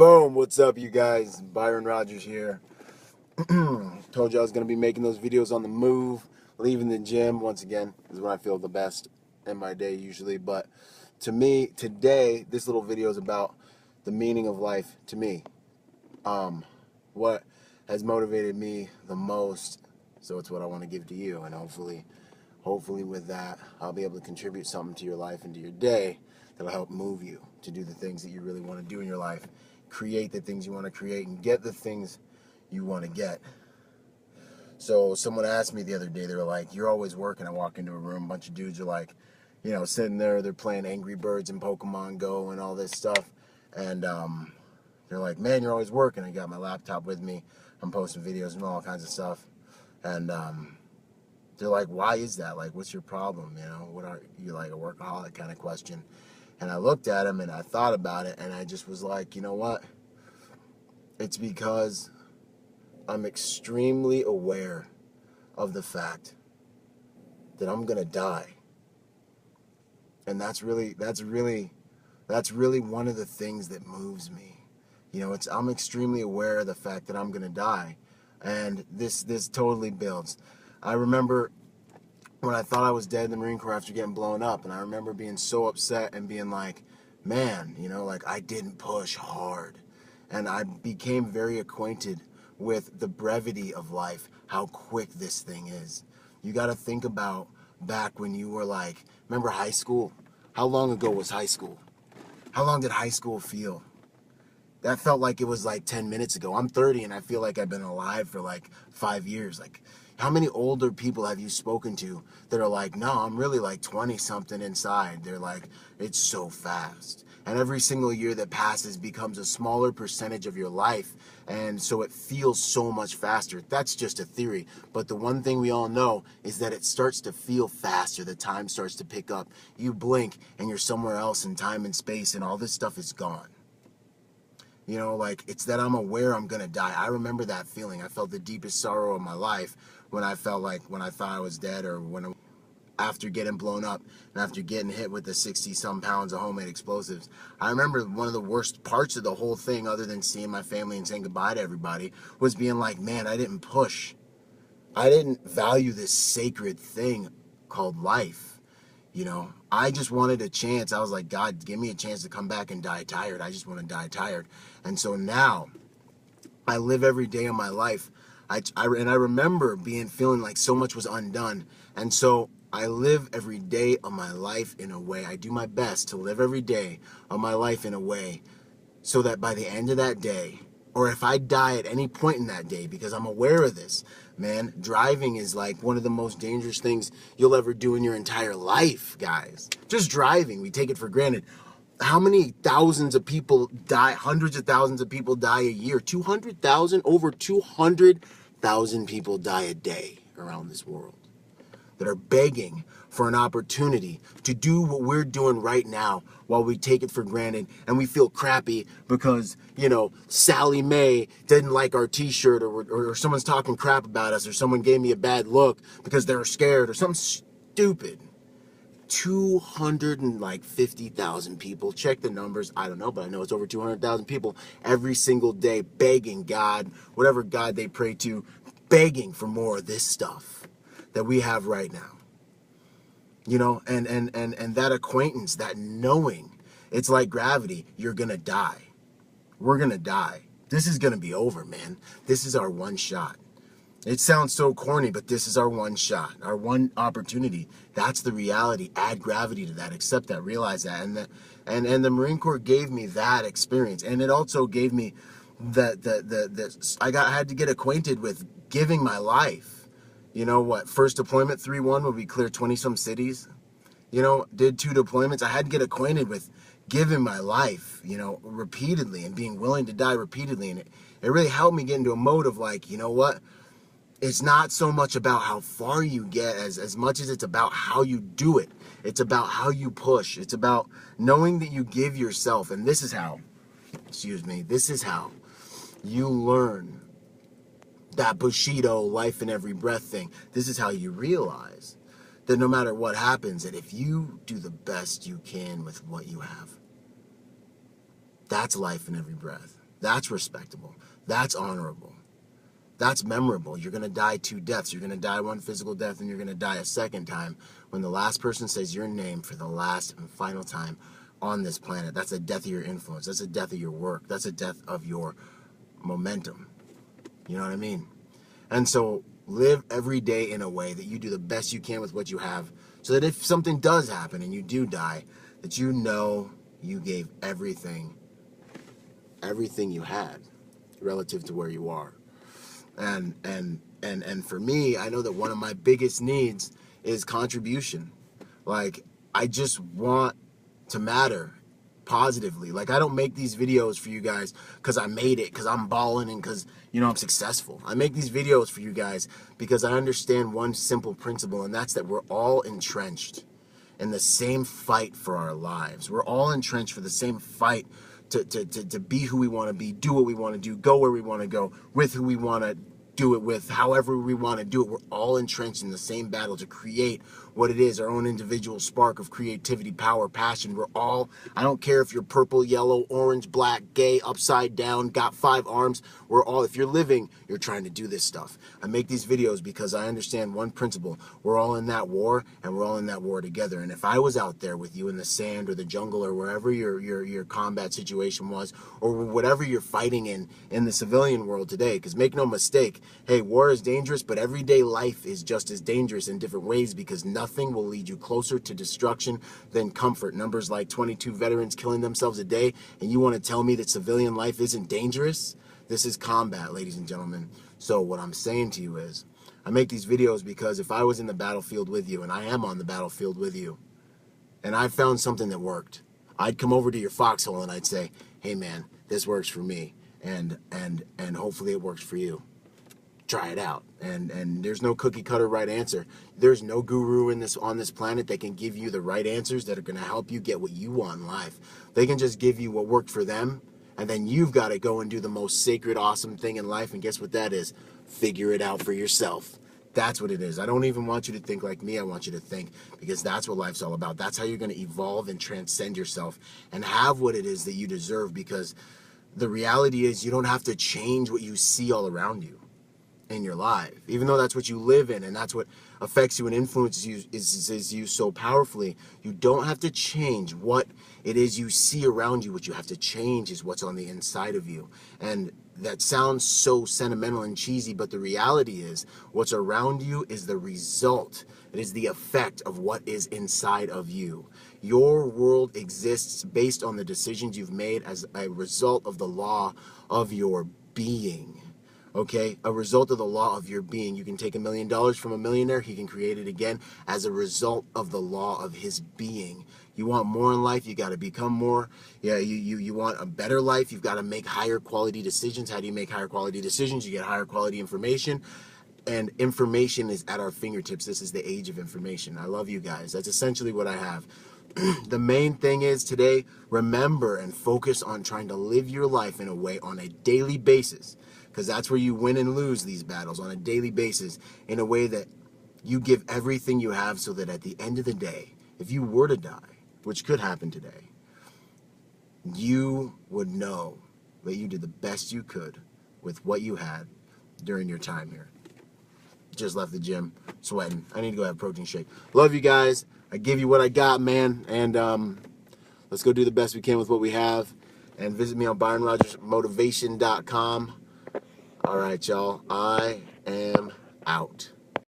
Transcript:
Boom, what's up you guys? Byron Rogers here. Told you I was going to be making those videos on the move, leaving the gym. Once again, this is when I feel the best in my day usually. But to me, today, this little video is about the meaning of life to me. What has motivated me the most. So it's what I want to give to you. And hopefully with that, I'll be able to contribute something to your life and to your day that'll help move you to do the things that you really want to do in your life. Create the things you want to create and get the things you want to get. So someone asked me the other day, they were like, you're always working. I walk into a room, a bunch of dudes are like, sitting there, they're playing Angry Birds and Pokemon Go and all this stuff. And they're like, man, you're always working. I got my laptop with me. I'm posting videos and all kinds of stuff. And they're like, why is that? Like, what's your problem? What are you, like a workaholic kind of question? And I looked at him and I thought about it and I just was like, you know what? It's because I'm extremely aware of the fact that I'm gonna die. And that's really one of the things that moves me. I'm extremely aware of the fact that I'm gonna die. And this totally builds. I remember when I thought I was dead in the Marine Corps after getting blown up, and I remember being so upset and being like, man, like I didn't push hard. And I became very acquainted with the brevity of life, how quick this thing is. You got to think about back when you were like, remember high school? How long ago was high school? How long did high school feel? That felt like it was like 10 minutes ago. I'm 30 and I feel like I've been alive for like 5 years. Like, how many older people have you spoken to that are like, no, I'm really like 20 something inside? They're like, it's so fast. And every single year that passes becomes a smaller percentage of your life. And so it feels so much faster. That's just a theory. But the one thing we all know is that it starts to feel faster. The time starts to pick up. You blink and you're somewhere else in time and space and all this stuff is gone. It's that I'm aware I'm going to die. I remember that feeling. I felt the deepest sorrow of my life when I thought I was dead, or after getting blown up and after getting hit with the 60-some pounds of homemade explosives. I remember one of the worst parts of the whole thing, other than seeing my family and saying goodbye to everybody, was being like, man, I didn't push. I didn't value this sacred thing called life. I just wanted a chance. I was like, God, give me a chance to come back and die tired. I just want to die tired. And so now I live every day of my life. I remember feeling like so much was undone. And so I live every day of my life in a way. I do my best to live every day of my life in a way so that by the end of that day, or if I die at any point in that day, because I'm aware of this, man, driving is like one of the most dangerous things you'll ever do in your entire life, guys. Just driving, we take it for granted. How many thousands of people die, hundreds of thousands of people die a year? 200,000? Over 200,000 people die a day around this world that are begging for an opportunity to do what we're doing right now while we take it for granted and we feel crappy because, Sally Mae didn't like our t-shirt or someone's talking crap about us or someone gave me a bad look because they were scared or something stupid. 250,000 people, check the numbers, I don't know, but I know it's over 200,000 people every single day begging God, whatever God they pray to, begging for more of this stuff that we have right now. And that acquaintance, that knowing, it's like gravity. You're gonna die. We're gonna die. This is gonna be over, man. This is our one shot. It sounds so corny, but this is our one shot, our one opportunity. That's the reality. Add gravity to that. Accept that. Realize that. And the Marine Corps gave me that experience, and it also gave me I had to get acquainted with giving my life. First deployment, 3-1, where we cleared 20-some cities. Did 2 deployments. I had to get acquainted with giving my life, repeatedly and being willing to die repeatedly. And it really helped me get into a mode of like, it's not so much about how far you get as much as it's about how you do it. It's about how you push. It's about knowing that you give yourself. And this is how you learn that Bushido life in every breath thing. This is how you realize that no matter what happens, that if you do the best you can with what you have, that's life in every breath. That's respectable. That's honorable. That's memorable. You're going to die 2 deaths. You're going to die one physical death, and you're going to die a second time when the last person says your name for the last and final time on this planet. That's a death of your influence. That's a death of your work. That's a death of your momentum. You know what I mean? And so live every day in a way that you do the best you can with what you have, so that if something does happen and you do die, that you know you gave everything you had relative to where you are. And for me, I know that one of my biggest needs is contribution. Like, I just want to matter positively. Like, I don't make these videos for you guys because I made it, because I'm balling, and because, I'm successful. I make these videos for you guys because I understand one simple principle, and that's that we're all entrenched in the same fight for our lives. We're all entrenched for the same fight to be who we want to be, do what we want to do, go where we want to go, with who we want to do it with, however we want to do it. We're all entrenched in the same battle to create what it is, our own individual spark of creativity, power, passion. We're all, I don't care if you're purple, yellow, orange, black, gay, upside down, got 5 arms. We're all, if you're living, you're trying to do this stuff. I make these videos because I understand one principle. We're all in that war, and we're all in that war together. And if I was out there with you in the sand or the jungle or wherever your combat situation was, or whatever you're fighting in the civilian world today, because make no mistake, hey, war is dangerous, but everyday life is just as dangerous in different ways, because nothing will lead you closer to destruction than comfort. Numbers like 22 veterans killing themselves a day, and you want to tell me that civilian life isn't dangerous? This is combat, ladies and gentlemen. So what I'm saying to you is, I make these videos because if I was in the battlefield with you, and I am on the battlefield with you, and I found something that worked, I'd come over to your foxhole and I'd say, hey man, this works for me, and hopefully it works for you. Try it out. And there's no cookie cutter right answer. There's no guru on this planet that can give you the right answers that are going to help you get what you want in life. They can just give you what worked for them, and then you've got to go and do the most sacred, awesome thing in life. And guess what that is? Figure it out for yourself. That's what it is. I don't even want you to think like me. I want you to think, because that's what life's all about. That's how you're going to evolve and transcend yourself and have what it is that you deserve, because the reality is you don't have to change what you see all around you in your life, even though that's what you live in and that's what affects you and influences you is you so powerfully. You don't have to change what it is you see around you. What you have to change is what's on the inside of you. And that sounds so sentimental and cheesy, but the reality is what's around you is the result. It is the effect of what is inside of you. Your world exists based on the decisions you've made as a result of the law of your being. Okay, a result of the law of your being. You can take $1 million from a millionaire, he can create it again as a result of the law of his being. You want more in life, you got to become more. Yeah, you want a better life, you've got to make higher quality decisions. How do you make higher quality decisions? You get higher quality information, and information is at our fingertips. This is the age of information. I love you guys. That's essentially what I have. The main thing is today, remember and focus on trying to live your life in a way on a daily basis, because that's where you win and lose these battles, on a daily basis, in a way that you give everything you have, so that at the end of the day, if you were to die, which could happen today, you would know that you did the best you could with what you had during your time here. Just left the gym, sweating. I need to go have a protein shake. Love you guys. I give you what I got, man. And let's go do the best we can with what we have. And visit me on ByronRogersMotivation.com. All right, y'all. I am out.